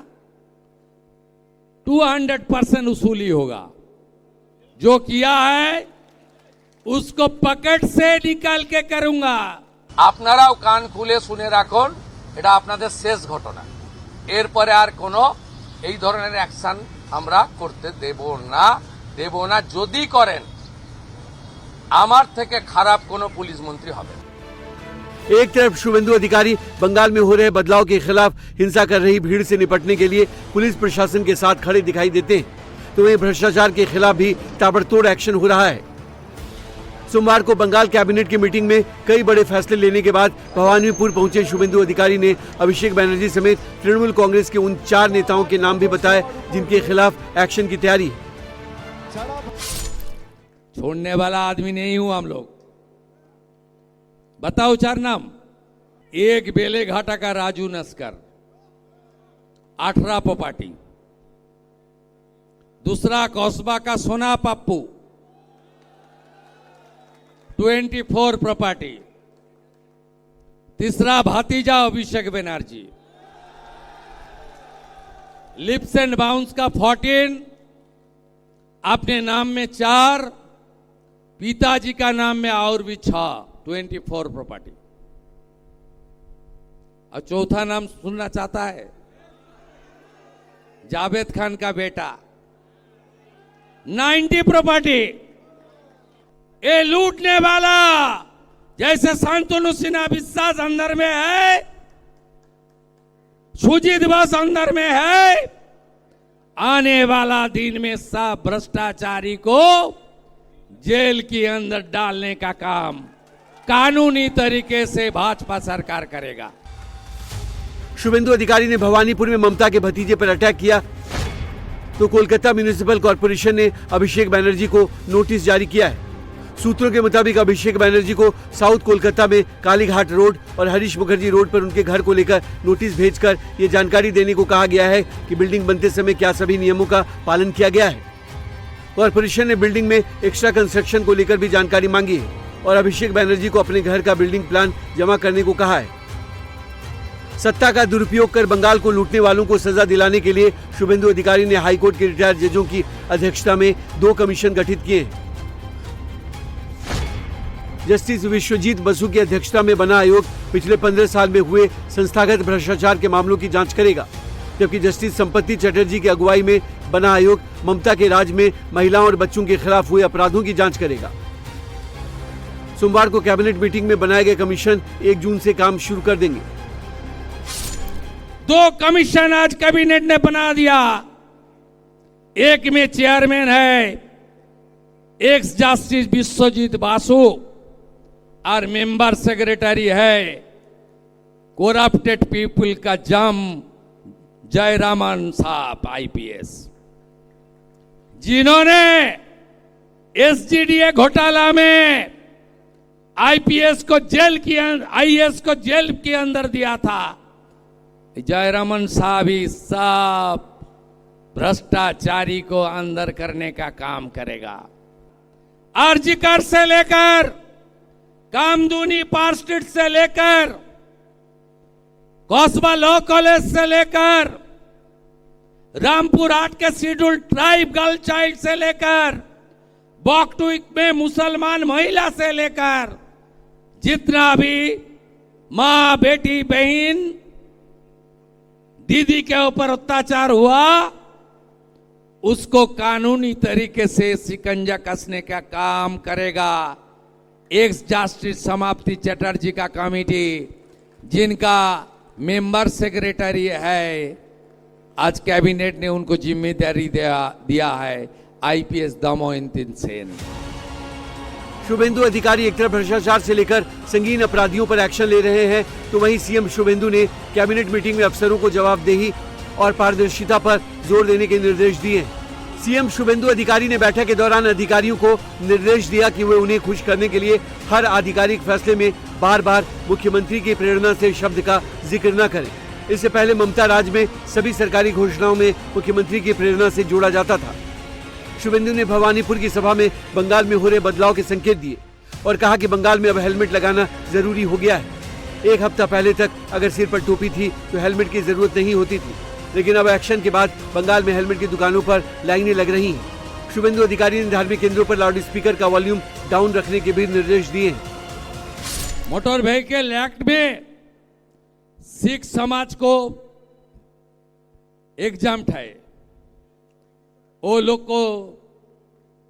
200% वसूली होगा। जो किया है उसको पकड़ से निकाल के करूंगा। আপনারাও কান খুলে শুনে রাখুন, এটা আপনাদের শেষ ঘটনা। এরপরে আর কোনো এই ধরনের অ্যাকশন আমরা করতে দেব না। যদি করেন আমার থেকে খারাপ কোনো পুলিশ মন্ত্রী হবে। एक तरफ शुभेंदु अधिकारी बंगाल में हो रहे बदलाव के खिलाफ हिंसा कर रही भीड़ से निपटने के लिए पुलिस प्रशासन के साथ खड़े दिखाई देते हैं, तो वहीं भ्रष्टाचार के खिलाफ भी ताबड़तोड़ एक्शन हो रहा है। सोमवार को बंगाल कैबिनेट की मीटिंग में कई बड़े फैसले लेने के बाद भवानीपुर पहुंचे शुभेंदु अधिकारी ने अभिषेक बनर्जी समेत तृणमूल कांग्रेस के उन 4 नेताओं के नाम भी बताए जिनके खिलाफ एक्शन की तैयारी है। छोड़ने वाला आदमी नहीं हूं हम लोग। बताओ 4 नाम। एक बेलेघाटा का राजू नस्कर, 18 प्रॉपर्टी। दूसरा कौसबा का सोना पप्पू, 24 प्रॉपर्टी। तीसरा भतीजा Abhishek Banerjee, lips and bounce का 14, अपने नाम में 4, पिताजी का नाम में और भी 6, 24 प्रॉपर्टी। और चौथा नाम सुनना चाहता है? जावेद खान का बेटा, 90 प्रॉपर्टी। ये लूटने वाला जैसे शांतनु सिन्हा विश्वास अंदर में है, सुजीत बोस अंदर में है, आने वाला दिन में सब भ्रष्टाचारी को जेल के अंदर डालने का काम कानूनी तरीके से भाजपा सरकार करेगा। शुभेंदु अधिकारी ने भवानीपुर में ममता के भतीजे पर अटैक किया तो कोलकाता म्युनिसिपल कॉर्पोरेशन ने अभिषेक बनर्जी को नोटिस जारी किया है। सूत्रों के मुताबिक अभिषेक बनर्जी को साउथ कोलकाता में कालीघाट रोड और हरीश मुखर्जी रोड पर उनके घर को लेकर नोटिस भेजकर ये जानकारी देने को कहा गया है कि बिल्डिंग बनते समय क्या सभी नियमों का पालन किया गया है। कॉर्पोरेशन ने बिल्डिंग में एक्स्ट्रा कंस्ट्रक्शन को लेकर भी जानकारी मांगी है और अभिषेक बनर्जी को अपने घर का बिल्डिंग प्लान जमा करने को कहा है। सत्ता का दुरुपयोग कर बंगाल को लूटने वालों को सजा दिलाने के लिए शुभेंदु अधिकारी ने हाईकोर्ट के रिटायर्ड जजों की अध्यक्षता में 2 कमीशन गठित किए हैं। जस्टिस विश्वजीत बसु की अध्यक्षता में बना आयोग पिछले 15 साल में हुए संस्थागत भ्रष्टाचार के मामलों की जांच करेगा, जबकि जस्टिस संपत्ति चटर्जी की अगुवाई में बना आयोग ममता के राज में महिलाओं और बच्चों के खिलाफ हुए अपराधों की जांच करेगा। सोमवार को कैबिनेट मीटिंग में बनाए गए कमीशन 1 जून से काम शुरू कर देंगे। 2 कमीशन आज कैबिनेट ने बना दिया। एक में चेयरमैन है एक्स जस्टिस विश्वजीत बासु और मेंबर सेक्रेटरी है करप्टेड पीपल का जम जयरामन साहब आईपीएस, जिन्होंने एसजीडीए घोटाला में आईपीएस को जेल की आईएएस को जेल के अंदर दिया था। जयरामन साहब ही सब भ्रष्टाचारी को अंदर करने का काम करेगा। आरजीकर से लेकर कामदूनी पार्क स्ट्रीट से लेकर कौसबा लॉ कॉलेज से लेकर रामपुर हाट के शेड्यूल ट्राइब गर्ल चाइल्ड से लेकर बॉकटुइक में मुसलमान महिला से लेकर जितना भी मां, बेटी, बहन, दीदी के ऊपर अत्याचार हुआ उसको कानूनी तरीके से शिकंजा कसने का काम करेगा एक्स जस्टिस समाप्ति चटर्जी का कमेटी, जिनका मेंबर सेक्रेटरी है। आज कैबिनेट ने उनको जिम्मेदारी दिया है आईपीएस दामोदर सेन। शुभेंदु अधिकारी एक तरफ भ्रष्टाचार से लेकर संगीन अपराधियों पर एक्शन ले रहे हैं, तो वहीं सीएम शुभेंदु ने कैबिनेट मीटिंग में अफसरों को जवाबदेही और पारदर्शिता पर जोर देने के निर्देश दिए। सीएम शुभेंदु अधिकारी ने बैठक के दौरान अधिकारियों को निर्देश दिया कि वे उन्हें खुश करने के लिए हर आधिकारिक फैसले में बार बार मुख्यमंत्री की प्रेरणा से शब्द का जिक्र न करें। इससे पहले ममता राज में सभी सरकारी घोषणाओं में मुख्यमंत्री की प्रेरणा से जोड़ा जाता था। शुभेंदु ने भवानीपुर की सभा में बंगाल में हो रहे बदलाव के संकेत दिए और कहा कि बंगाल में अब हेलमेट लगाना जरूरी हो गया है। एक हफ्ता पहले तक अगर सिर पर टोपी थी तो हेलमेट की जरूरत नहीं होती थी, लेकिन अब एक्शन के बाद बंगाल में हेलमेट की दुकानों पर लाइनें लग रही हैं। शुभेंदु अधिकारी ने धार्मिक केंद्रों पर लाउड स्पीकर का वॉल्यूम डाउन रखने के भी निर्देश दिए हैं। मोटर व्हीकल एक्ट में सिख समाज को एग्जाम्प्ट है, वो लोग को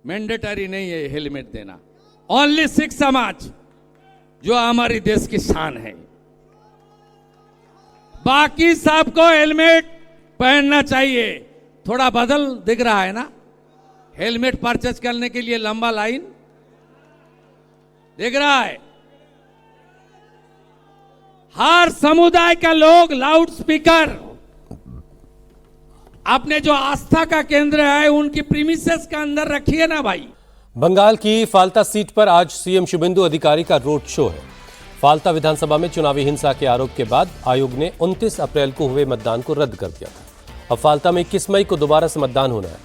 मैंडेटरी नहीं है हेलमेट देना। ओनली सिख समाज जो हमारी देश की शान है, बाकी सबको हेलमेट पहनना चाहिए। थोड़ा बदल दिख रहा है ना, हेलमेट परचेज करने के लिए लंबा लाइन दिख रहा है। हर समुदाय का लोग लाउड स्पीकर अपने जो आस्था का केंद्र है उनकी प्रीमिसेस के अंदर रखिए ना भाई। बंगाल की फाल्ता सीट पर आज सीएम शुभेंदु अधिकारी का रोड शो है। फाल्ता विधानसभा में चुनावी हिंसा के आरोप के बाद आयोग ने 29 अप्रैल को हुए मतदान को रद्द कर दिया था। अब फाल्ता में 21 मई को दोबारा से मतदान होना है,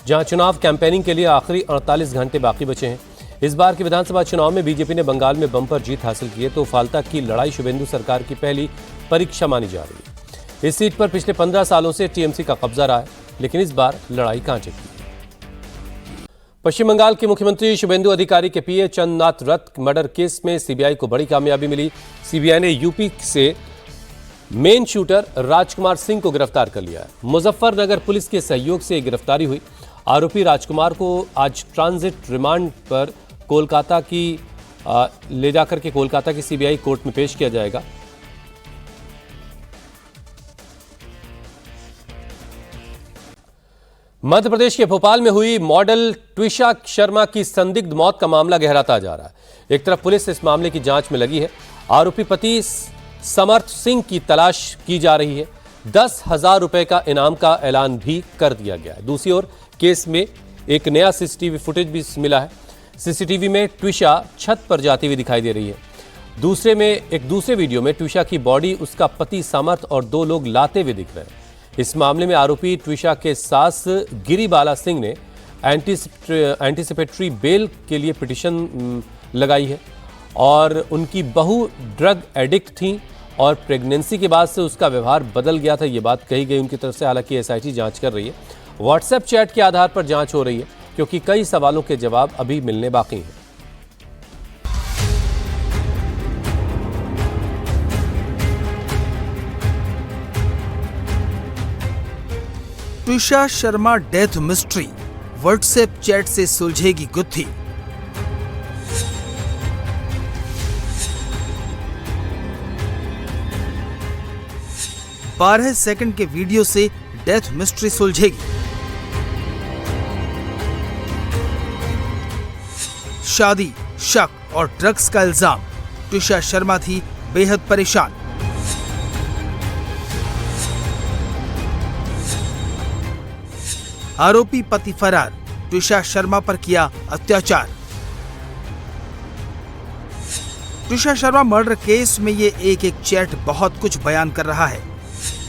जहां चुनाव कैंपेनिंग के लिए आखिरी 48 घंटे बाकी बचे हैं। इस बार के विधानसभा चुनाव में बीजेपी ने बंगाल में बम्पर जीत हासिल की है, तो फाल्ता की लड़ाई शुभेंदु सरकार की पहली परीक्षा मानी जा रही है। इस सीट पर पिछले 15 सालों से टीएमसी का कब्जा रहा है, लेकिन इस बार लड़ाई कांटे की। पश्चिम बंगाल के मुख्यमंत्री शुभेंदु अधिकारी के पीए चंद्रनाथ रथ मर्डर केस में सीबीआई को बड़ी कामयाबी मिली। सीबीआई ने यूपी से मेन शूटर राजकुमार सिंह को गिरफ्तार कर लिया है। मुजफ्फरनगर पुलिस के सहयोग से गिरफ्तारी हुई। आरोपी राजकुमार को आज ट्रांजिट रिमांड पर कोलकाता की ले जाकर के कोलकाता की सीबीआई कोर्ट में पेश किया जाएगा। मध्य प्रदेश के भोपाल में हुई मॉडल ट्विशा शर्मा की संदिग्ध मौत का मामला गहराता जा रहा है। एक तरफ पुलिस इस मामले की जांच में लगी है, आरोपी पति समर्थ सिंह की तलाश की जा रही है। 10,000 रुपए का इनाम का ऐलान भी कर दिया गया है। दूसरी ओर केस में एक नया सीसीटीवी फुटेज भी मिला है। सीसीटीवी में ट्विशा छत पर जाती हुई दिखाई दे रही है। दूसरे वीडियो में ट्विशा की बॉडी उसका पति समर्थ और 2 लोग लाते हुए दिख रहे हैं। इस मामले में आरोपी ट्विशा के सास गिरिबाला सिंह ने एंटीसिपेटरी बेल के लिए पिटीशन लगाई है और उनकी बहू ड्रग एडिक्ट थी और प्रेगनेंसी के बाद से उसका व्यवहार बदल गया था, ये बात कही गई उनकी तरफ से। हालांकि एसआईटी जांच कर रही है। व्हाट्सएप चैट के आधार पर जांच हो रही है, क्योंकि कई सवालों के जवाब अभी मिलने बाकी हैं। Twisha Sharma death mystery WhatsApp chat से सुलझेगी गुत्थी। बारह सेकंड के वीडियो से डेथ मिस्ट्री सुलझेगी। शादी, शक और ड्रग्स का इल्जाम, ट्विशा शर्मा थी बेहद परेशान। आरोपी पति फरार, ट्विशा शर्मा पर किया अत्याचार। ट्विशा शर्मा मर्डर केस में ये एक चैट बहुत कुछ बयान कर रहा है।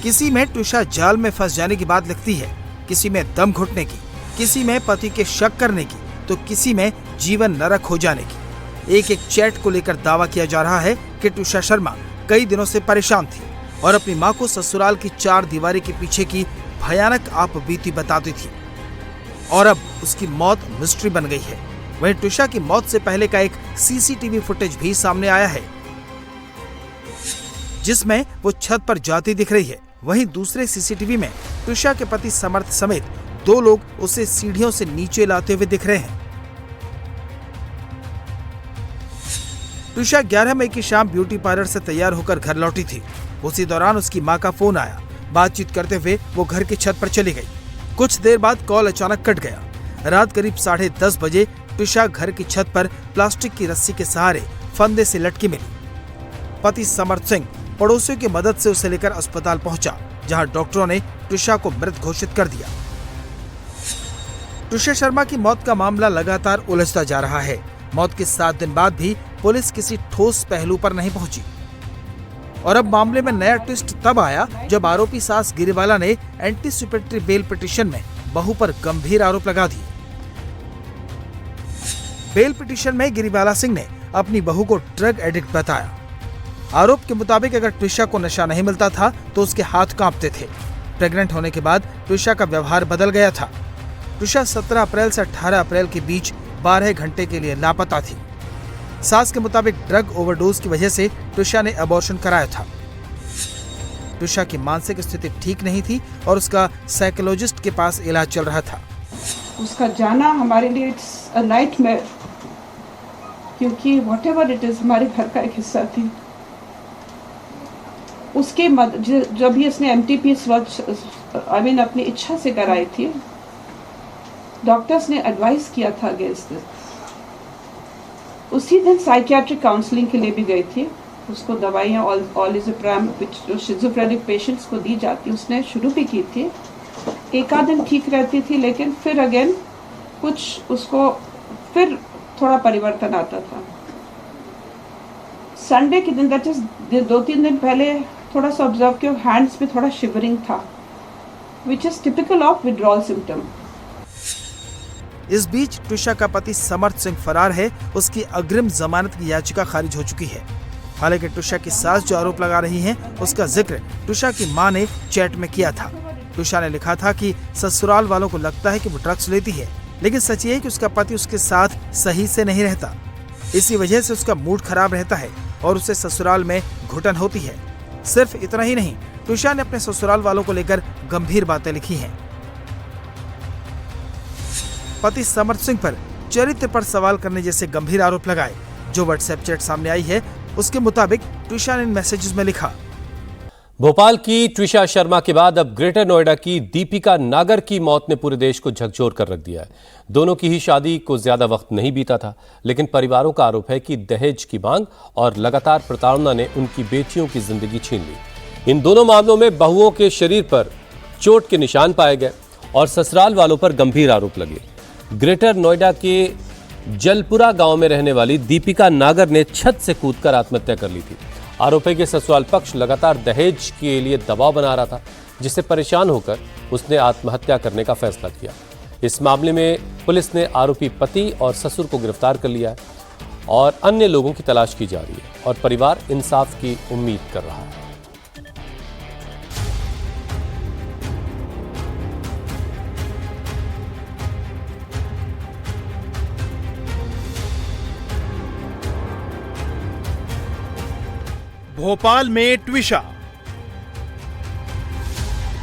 किसी में ट्विशा जाल में फंस जाने की बात लिखती है, किसी में दम घुटने की, किसी में पति के शक करने की, तो किसी में जीवन नरक हो जाने की। एक चैट को लेकर दावा किया जा रहा है कि ट्विशा शर्मा कई दिनों से परेशान थी और अपनी मां को ससुराल की 4 दीवारी के पीछे की भयानक आपबीती बताती थी और अब उसकी मौत मिस्ट्री बन गई है। वहीं ट्विशा की मौत से पहले का एक सीसीटीवी फुटेज भी सामने आया है, जिसमें वो छत पर जाती दिख रही है। वहीं दूसरे सीसीटीवी में ट्विशा के पति समर्थ समेत 2 लोग उसे सीढ़ियों से नीचे लाते हुए दिख रहे हैं। ट्विशा 11 मई की शाम ब्यूटी पार्लर से तैयार होकर घर लौटी थी। उसी दौरान उसकी मां का फोन आया। बातचीत करते हुए वो घर की छत पर चली गई। कुछ देर बाद कॉल अचानक कट गया। रात करीब 10:30 बजे ट्विशा घर की छत पर प्लास्टिक की रस्सी के सहारे फंदे से लटकी मिली। पति समर्थ सिंह पड़ोसियों की मदद से उसे लेकर अस्पताल पहुंचा, जहां डॉक्टरों ने ट्विशा को मृत घोषित कर दिया। ट्विशा शर्मा की मौत का मामला लगातार उलझता जा रहा है। मौत के 7 दिन बाद भी पुलिस किसी ठोस पहलू पर नहीं पहुंची। और अब मामले में नया ट्विस्ट तब आया जब आरोपी सास गिरीवाला ने एंटीसिपेटरी बेल पिटीशन में बहू पर गंभीर आरोप लगा दिए। बेल पिटीशन में गिरीवाला सिंह ने अपनी बहू को ड्रग एडिक्ट बताया। आरोप के मुताबिक अगर ट्विशा को नशा नहीं मिलता था तो उसके हाथ कांपते थे। प्रेग्नेंट होने के बाद ट्विशा का व्यवहार बदल गया था। ट्विशा 17 अप्रैल से 18 अप्रैल के बीच 12 घंटे के लिए लापता थी। सास के मुताबिक ड्रग ओवरडोज की वजह से ट्विशा ने अबॉर्शन कराया था। ट्विशा की मानसिक स्थिति ठीक नहीं थी और उसका साइकोलॉजिस्ट के पास इलाज चल रहा था। उसका जाना हमारे लिए इट्स अ नाइटमेयर, क्योंकि व्हाटएवर इट इज हमारे घर का एक हिस्सा थी। उसके जब भी इसने एमटीपीएस अपनी इच्छा से कराई थी, डॉक्टर्स ने एडवाइस किया था अगेंस्ट दिस। उसी दिन साइकियाट्रिक काउंसलिंग के लिए भी गई थी। उसको दवाइयाँ ऑलिज़ोप्राम जो शिज़ोफ्रेनिक पेशेंट्स को दी जाती उसने शुरू भी की थी। एक आध दिन ठीक रहती थी, लेकिन फिर अगेन कुछ उसको फिर थोड़ा परिवर्तन आता था। संडे के दिन, दैट इज 2-3 दिन पहले, थोड़ा सा ऑब्जर्व किया, हैंड्स में थोड़ा शिवरिंग था, which is typical of withdrawal symptom. इस बीच ट्विशा का पति समर्थ सिंह फरार है। उसकी अग्रिम जमानत की याचिका खारिज हो चुकी है। हालांकि ट्विशा की सास जो आरोप लगा रही हैं, उसका जिक्र ट्विशा की मां ने चैट में किया था। ट्विशा ने लिखा था कि ससुराल वालों को लगता है कि वो ड्रग्स लेती है, लेकिन सच ये है कि उसका पति उसके साथ सही से नहीं रहता। इसी वजह से उसका मूड खराब रहता है और उसे ससुराल में घुटन होती है। सिर्फ इतना ही नहीं, ट्विशा ने अपने ससुराल वालों को लेकर गंभीर बातें लिखी हैं। पति समर्थ सिंह पर चरित्र पर सवाल करने जैसे गंभीर आरोप लगाए। जो व्हाट्सएप चैट सामने आई है, उसके मुताबिक ट्विशा ने इन मैसेजेस में लिखा। भोपाल की ट्विशा शर्मा के बाद अब ग्रेटर नोएडा की दीपिका नागर की मौत ने पूरे देश को झकझोर कर रख दिया है। दोनों की ही शादी को ज्यादा वक्त नहीं बीता था, लेकिन परिवारों का आरोप है कि दहेज की मांग और लगातार प्रताड़ना ने उनकी बेटियों की जिंदगी छीन ली। इन दोनों मामलों में बहुओं के शरीर पर चोट के निशान पाए गए और ससुराल वालों पर गंभीर आरोप लगे। ग्रेटर नोएडा के जलपुरा गांव में रहने वाली दीपिका नागर ने छत से कूदकर आत्महत्या कर ली थी। आरोप है कि ससुराल पक्ष लगातार दहेज के लिए दबाव बना रहा था, जिससे परेशान होकर उसने आत्महत्या करने का फैसला किया। इस मामले में पुलिस ने आरोपी पति और ससुर को गिरफ्तार कर लिया है और अन्य लोगों की तलाश की जा रही है और परिवार इंसाफ की उम्मीद कर रहा है। भोपाल में ट्विशा,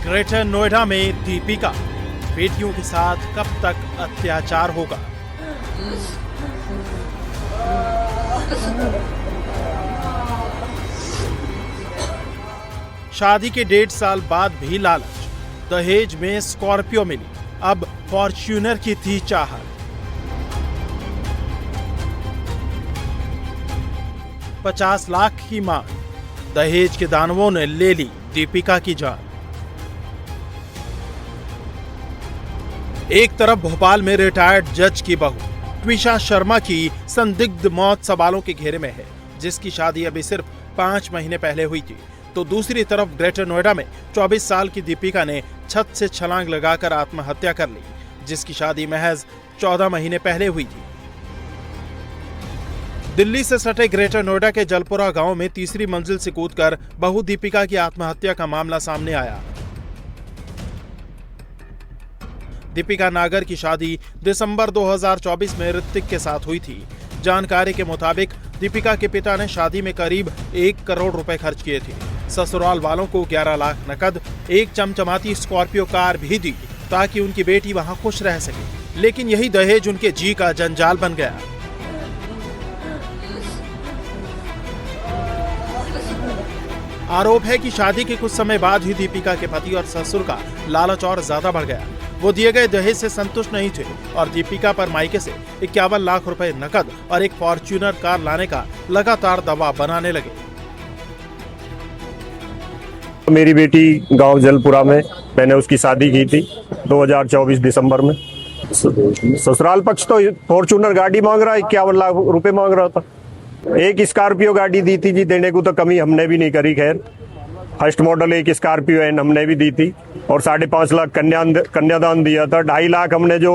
ग्रेटर नोएडा में दीपिका, बेटियों के साथ कब तक अत्याचार होगा? शादी के 1.5 साल बाद भी लालच, दहेज में स्कॉर्पियो मिली, अब फॉर्च्यूनर की थी चाहत। 50 लाख की मांग, दहेज के दानवों ने ले ली दीपिका की जान। एक तरफ भोपाल में रिटायर्ड जज की बहू ट्विशा शर्मा की संदिग्ध मौत सवालों के घेरे में है, जिसकी शादी अभी सिर्फ 5 महीने पहले हुई थी, तो दूसरी तरफ ग्रेटर नोएडा में 24 साल की दीपिका ने छत से छलांग लगाकर आत्महत्या कर ली, जिसकी शादी महज 14 महीने पहले हुई थी। दिल्ली से सटे ग्रेटर नोएडा के जलपुरा गांव में तीसरी मंजिल से कूदकर बहू दीपिका की आत्महत्या का मामला सामने आया। दीपिका नागर की शादी दिसंबर 2024 में ऋतिक के साथ हुई थी। जानकारी के मुताबिक दीपिका के पिता ने शादी में करीब 1 करोड़ रुपए खर्च किए थे। ससुराल वालों को 11 लाख नकद, एक चमचमाती स्कॉर्पियो कार भी दी ताकि उनकी बेटी वहां खुश रह सके, लेकिन यही दहेज उनके जी का जंजाल बन गया। आरोप है कि शादी के कुछ समय बाद ही दीपिका के पति और ससुर का लालच और ज्यादा बढ़ गया। वो दिए गए दहेज से संतुष्ट नहीं थे और दीपिका पर मायके से 51 लाख रुपए नकद और एक फॉर्च्यूनर कार लाने का लगातार दबाव बनाने लगे। मेरी बेटी गांव जलपुरा में मैंने उसकी शादी की थी 2024 दिसंबर में। ससुराल पक्ष तो फॉर्च्यूनर गाड़ी मांग रहा है, 51 लाख रुपए मांग रहा था। एक स्कॉर्पियो गाड़ी दी थी जी, देने को तो कमी हमने भी नहीं करी। खैर फर्स्ट मॉडल एक स्कॉर्पियो एन हमने भी दी थी और 5.5 लाख कन्यादान दिया था। 2.5 लाख हमने जो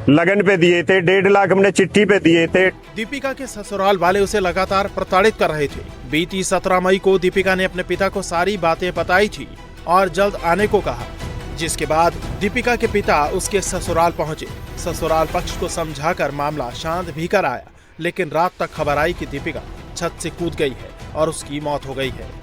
लगन पे दिए थे, 1.5 लाख हमने चिट्ठी पे दिए थे। दीपिका के ससुराल वाले उसे लगातार प्रताड़ित कर रहे थे। बीती 17 मई को दीपिका ने अपने पिता को सारी बातें बताई थी और जल्द आने को कहा, जिसके बाद दीपिका के पिता उसके ससुराल पहुंचे। ससुराल पक्ष को समझाकर मामला शांत भी कराया, लेकिन रात तक खबर आई कि दीपिका छत से कूद गई है और उसकी मौत हो गई है।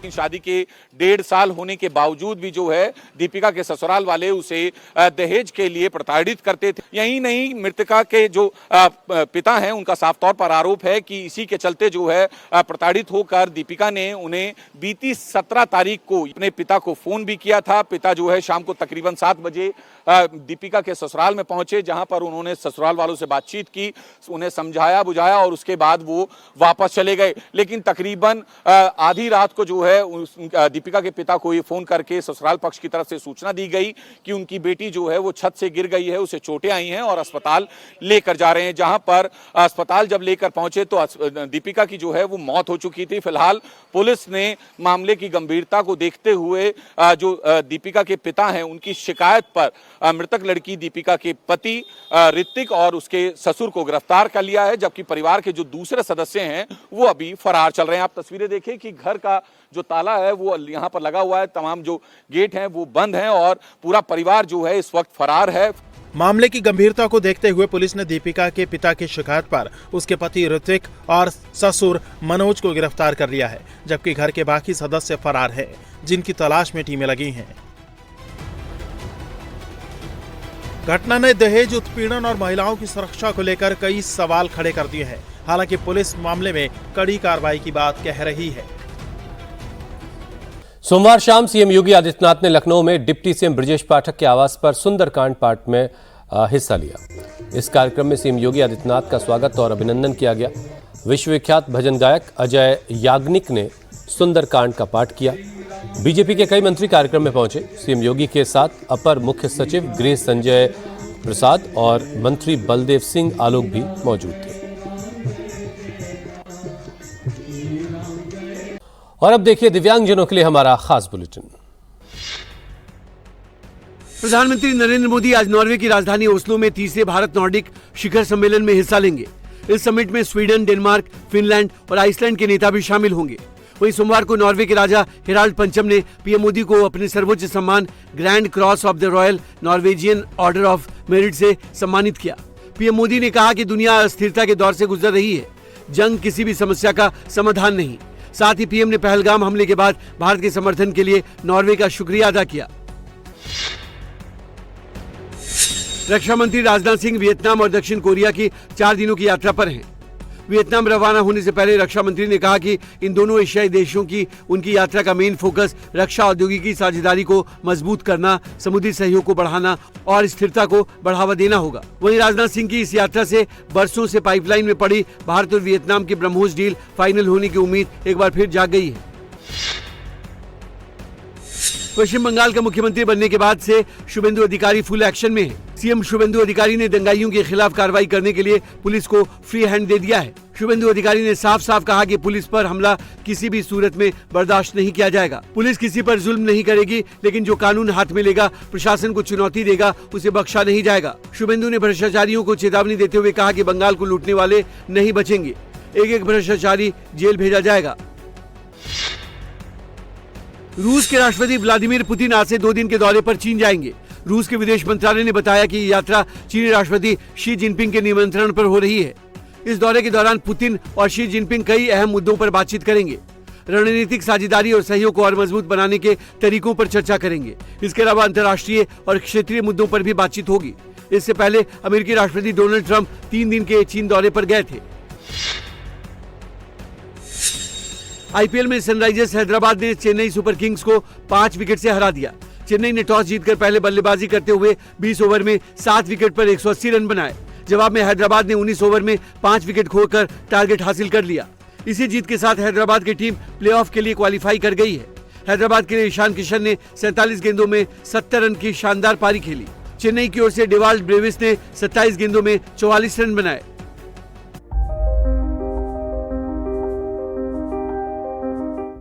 शादी के 1.5 साल होने के बावजूद भी जो है दीपिका के ससुराल वाले उसे दहेज के लिए प्रताड़ित करते थे। यही नहीं, मृतका के जो पिता हैं उनका साफ तौर पर आरोप है कि इसी के चलते जो है प्रताड़ित होकर दीपिका ने उन्हें बीती 17 तारीख को अपने पिता को फोन भी किया था। पिता जो है शाम को तकरीबन 7 बजे दीपिका के ससुराल में पहुंचे, जहां पर उन्होंने ससुराल वालों से बातचीत की, उन्हें समझाया बुझाया और उसके बाद वो वापस चले गए। लेकिन तकरीबन आधी रात को जो है दीपिका के पिता को ये फोन करके ससुराल पक्ष की तरफ से सूचना दी गई कि उनकी बेटी जो है वो छत से गिर गई है, उसे चोटें आई हैं और अस्पताल लेकर जा रहे हैं। जहां पर अस्पताल जब लेकर पहुंचे तो दीपिका की जो है वो मौत हो चुकी थी। फिलहाल पुलिस ने मामले की गंभीरता को देखते हुए जो दीपिका के पिता हैं उनकी शिकायत पर मृतक लड़की दीपिका के पति ऋतिक और उसके ससुर को गिरफ्तार कर लिया है, जबकि परिवार के जो दूसरे सदस्य हैं वो अभी फरार चल रहे हैं। आप तस्वीरें देखिए कि घर का जो ताला है वो यहाँ पर लगा हुआ है, तमाम जो गेट हैं वो बंद हैं और पूरा परिवार जो है इस वक्त फरार है। मामले की गंभीरता को देखते हुए पुलिस ने दीपिका के पिता की शिकायत पर उसके पति ऋतिक और ससुर मनोज को गिरफ्तार कर लिया है, जबकि घर के बाकी सदस्य फरार हैं, जिनकी तलाश में टीमें लगी हैं। घटना ने दहेज उत्पीड़न और महिलाओं की सुरक्षा को लेकर कई सवाल खड़े कर दिए हैं। हालांकि पुलिस मामले में कड़ी कार्रवाई की बात कह रही है। सोमवार शाम सीएम योगी आदित्यनाथ ने लखनऊ में डिप्टी सीएम ब्रजेश पाठक के आवास पर सुंदरकांड पाठ में हिस्सा लिया। इस कार्यक्रम में सीएम योगी आदित्यनाथ का स्वागत और अभिनंदन किया गया। विश्वविख्यात भजन गायक अजय याग्निक ने सुंदरकांड का पाठ किया। बीजेपी के कई मंत्री कार्यक्रम में पहुंचे। सीएम योगी के साथ अपर मुख्य सचिव गृह संजय प्रसाद और मंत्री बलदेव सिंह आलोक भी मौजूद थे। और अब देखिए दिव्यांगजनों के लिए हमारा खास बुलेटिन। प्रधानमंत्री नरेंद्र मोदी आज नॉर्वे की राजधानी ओस्लो में तीसरे भारत नॉर्डिक शिखर सम्मेलन में हिस्सा लेंगे। इस समिट में स्वीडन, डेनमार्क, फिनलैंड और आइसलैंड के नेता भी शामिल होंगे। वहीं सोमवार को नॉर्वे के राजा हेराल्ड पंचम ने पीएम मोदी को अपने सर्वोच्च सम्मान grand cross of the royal Norwegian order of merit से सम्मानित किया। पीएम मोदी ने कहा कि दुनिया अस्थिरता के दौर से गुजर रही है, जंग किसी भी समस्या का समाधान नहीं। साथ ही पीएम ने पहलगाम हमले के बाद भारत के समर्थन के लिए नॉर्वे का शुक्रिया अदा किया। रक्षा मंत्री राजनाथ सिंह वियतनाम और दक्षिण कोरिया की 4 दिनों की यात्रा पर हैं। वियतनाम रवाना होने से पहले रक्षा मंत्री ने कहा कि इन दोनों एशियाई देशों की उनकी यात्रा का मेन फोकस रक्षा औद्योगिकी साझेदारी को मजबूत करना, समुद्री सहयोग को बढ़ाना और स्थिरता को बढ़ावा देना होगा। वहीं राजनाथ सिंह की इस यात्रा से बरसों से पाइपलाइन में पड़ी भारत और वियतनाम की ब्रह्मोस डील फाइनल होने की उम्मीद एक बार फिर जाग गई है। पश्चिम बंगाल का मुख्यमंत्री बनने के बाद से शुभेंदु अधिकारी फुल एक्शन में है। सीएम शुभेंदु अधिकारी ने दंगाइयों के खिलाफ कार्रवाई करने के लिए पुलिस को फ्री हैंड दे दिया है। शुभेंदु अधिकारी ने साफ साफ कहा कि पुलिस पर हमला किसी भी सूरत में बर्दाश्त नहीं किया जाएगा। पुलिस किसी पर जुल्म नहीं करेगी, लेकिन जो कानून हाथ में लेगा, प्रशासन को चुनौती देगा, उसे बख्शा नहीं जाएगा। शुभेंदु ने भ्रष्टाचारियों को चेतावनी देते हुए कहा कि बंगाल को लूटने वाले नहीं बचेंगे, एक भ्रष्टाचारी जेल भेजा जाएगा। रूस के राष्ट्रपति व्लादिमीर पुतिन आज से 2 दिन के दौरे पर चीन जाएंगे। रूस के विदेश मंत्रालय ने बताया कि यात्रा चीनी राष्ट्रपति शी जिनपिंग के निमंत्रण पर हो रही है। इस दौरे के दौरान पुतिन और शी जिनपिंग कई अहम मुद्दों पर बातचीत करेंगे। रणनीतिक साझेदारी और सहयोग को और मजबूत बनाने के तरीकों पर चर्चा करेंगे। इसके अलावा अंतर्राष्ट्रीय और क्षेत्रीय मुद्दों पर भी बातचीत होगी। इससे पहले अमेरिकी राष्ट्रपति डोनाल्ड ट्रंप 3 दिन के चीन दौरे पर गए थे। आईपीएल में सनराइजर्स हैदराबाद ने चेन्नई सुपर किंग्स को 5 विकेट से हरा दिया। चेन्नई ने टॉस जीतकर पहले बल्लेबाजी करते हुए 20 ओवर में 7 विकेट पर 180 रन बनाए। जवाब में हैदराबाद ने 19 ओवर में 5 विकेट खोकर टारगेट हासिल कर लिया। इसी जीत के साथ हैदराबाद की टीम प्लेऑफ के लिए क्वालिफाई कर गई है। हैदराबाद के लिए ईशान किशन ने 47 गेंदों में 70 रन की शानदार पारी खेली। चेन्नई की ओर से डेवाल्ड ब्रेविस ने 27 गेंदों में 44 रन बनाए।